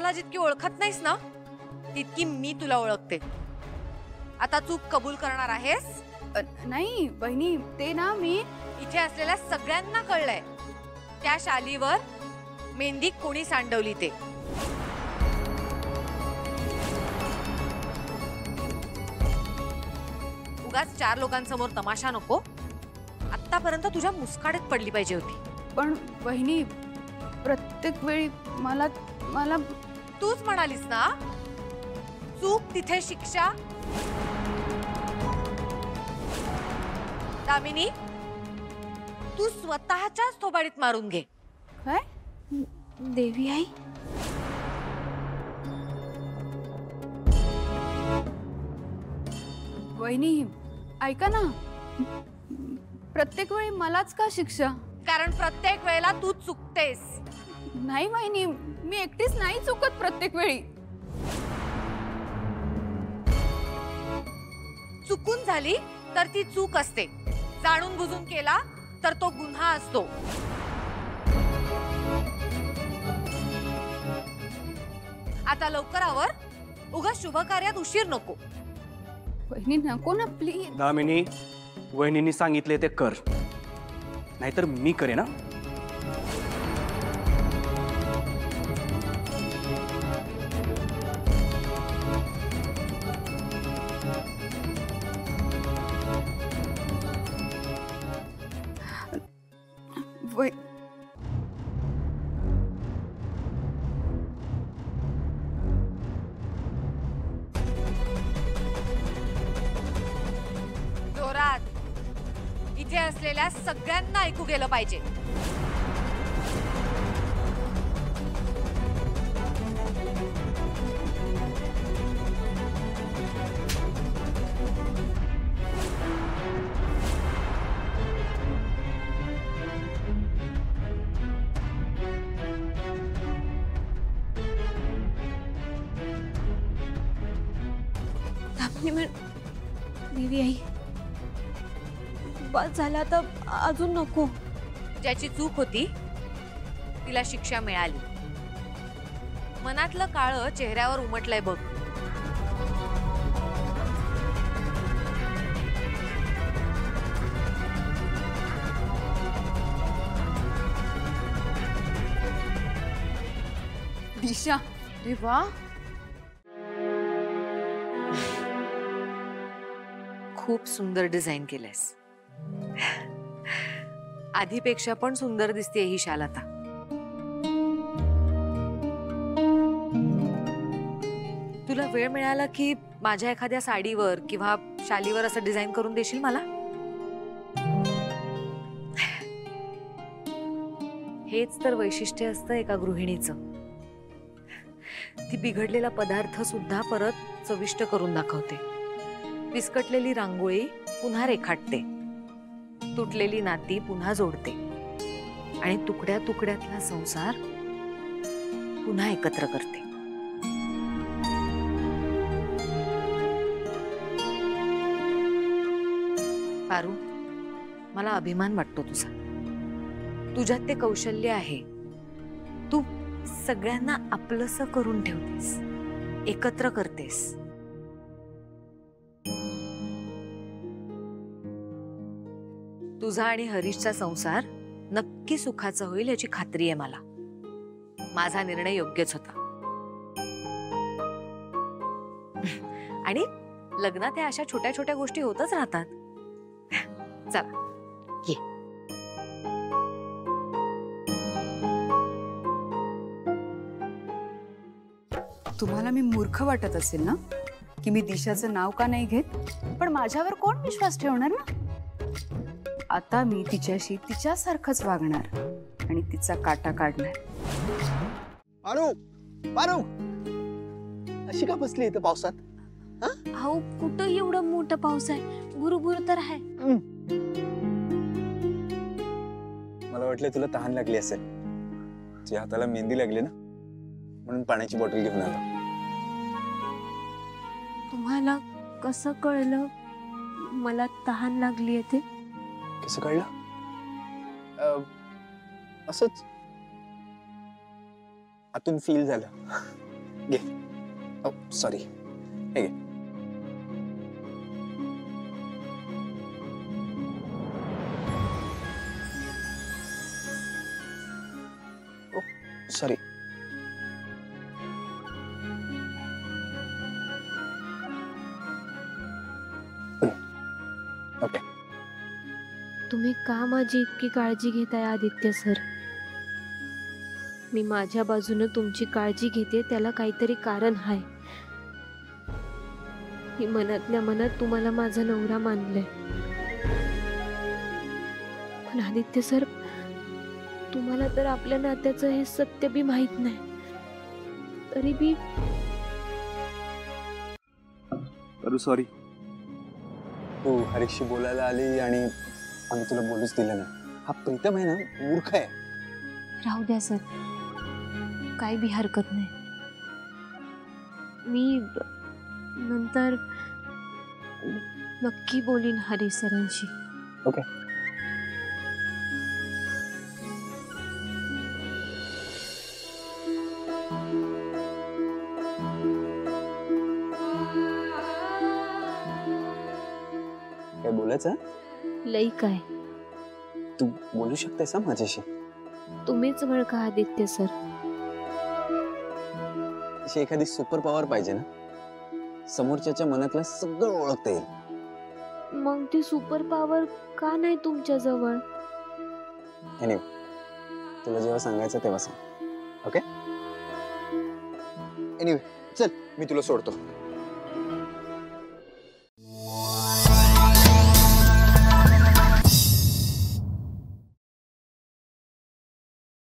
स्वतःला जितकी ओळखत नाहीस ना तितकी मी तुला ओळखते. आता चूक कबूल करणार आहेस? नाही बहिणी, ते ना मी इथे असलेल्या सगळ्यांना कळलंय त्या शालीवर मेहंदी कोणी सांडवली ते. उगाच 4 लोकांसमोर तमाशा नको. आतापर्यंत तुझ्या मुस्काडीत पडली पाहिजे होती. पण बहिणी, प्रत्येक वेळी मला मला तूच म्हणालीस ना चूक तिथे शिक्षा. दामिनी, तू स्वतःच्याच थोबाडीत मारून घे. काय? देवी आई, वहिनी ऐका ना, प्रत्येक वेळी मलाच का शिक्षा? कारण प्रत्येक वेळेला तू चुकतेस. नाही वहिनी, मी एकटीच नाही चुकत प्रत्येक वेळी. चुकून झाली तर ती चूक असते, जाणून बुजून केला तर तो गुन्हा असतो. आता लवकर आवर, उगाच शुभ कार्यात उशीर नको. वहिनी नको ना प्लीज. दामिनी, वहिनींनी सांगितले ते कर, नाहीतर मी करेन ना. जोरात, इथे असलेल्या सगळ्यांना ऐकू गेलं पाहिजे. देवी आई, बस झाला तर अजून नको. ज्याची चूक होती तिला शिक्षा मिळाली. मनातलं काळं चेहऱ्यावर उमटलंय बघ. दिशा, अरे वा, खूप सुंदर डिझाईन केलंयस. आधीपेक्षा पण सुंदर दिसते ही शाल आता. तुला वेळ मिळाला की माझ्या एखाद्या साडीवर किंवा शालीवर असं डिझाईन करून देशील मला? हेच तर वैशिष्ट्य असतं एका गृहिणीचं. ती बिघडलेला पदार्थ सुद्धा परत चविष्ट करून दाखवते. विस्कटलेली रांगोळी पुन्हा रेखाटते, तुटलेली नाती पुन्हा जोडते आणि तुकड्या तुकड्यातला संसार पुन्हा एकत्र करते. पारू, मला अभिमान वाटतो तुझा. तुझ्यात ते कौशल्य आहे. तू सगळ्यांना आपलंसं करून ठेवतेस, एकत्र करतेस. तुझा आणि हरीशचा संसार नक्की सुखाचा होईल याची खात्री आहे मला. माझा निर्णय योग्यच होता. आणि लग्नात ह्या अशा छोट्या छोट्या गोष्टी होतच राहतात. चला ये. तुम्हाला मी मूर्ख वाटत असेल ना की मी दिशाचं नाव का नाही घेत, पण माझ्यावर कोण विश्वास ठेवणार ना. आता मी तिच्याशी तिच्यासारखंच वागणार आणि तिचा काटा काढणार. पारू, पारू, अशी का बसली इथं पावसात? अहो, कुठं एवढं मोठं पाऊस आहे, भुरभुर तर आहे. मला वाटलं तुला तहान लागली असेल. तुझ्या हाताला मेहंदी लागली ना, म्हणून पाण्याची बॉटल घेऊन आलो. तुम्हाला कसं कळलं मला तहान लागली आहे ते? कसं कळलं? असंच आतून फील झालं. घे. ओ सॉरी, हे घे. ओ सॉरी. ओके. तुम्ही का माझी इतकी काळजी घेताय आदित्य सर? मी माझ्या बाजूने तुमची काळजी घेते, त्याला काहीतरी कारण आहे. मी मनातल्या मनात तुम्हाला माझा नवरा मानलंय, पण आदित्य सर, तुम्हाला तर आपल्या नात्याचं हे सत्य बी माहित नाही. तरी बी अरे सॉरी. तू हरीशशी बोलायला आली आणि आम्ही तुला बोलूच दिलं नाही. हा प्रीतम आहे ना, मूर्ख आहे. राहू द्या सर, काही बी हरकत नाही. मी नंतर नक्की बोलीन हरीश सरांशी. ओके. काय बोलायचं? लई काय, तू बोलू शकतेस हा माझ्याशी? तुम्हीच म्हणा आदित्य सर. अशी एखादी सुपर पॉवर पाहिजे ना, समोरच्याच्या मनातलं सगळं ओळखता येईल. मग ती सुपर पॉवर का नाही तुमच्या जवळ? एनिवे, तुला जेव्हा सांगायचं तेव्हा सांग. ओके. एनिवे, चल मी तुला सोडतो.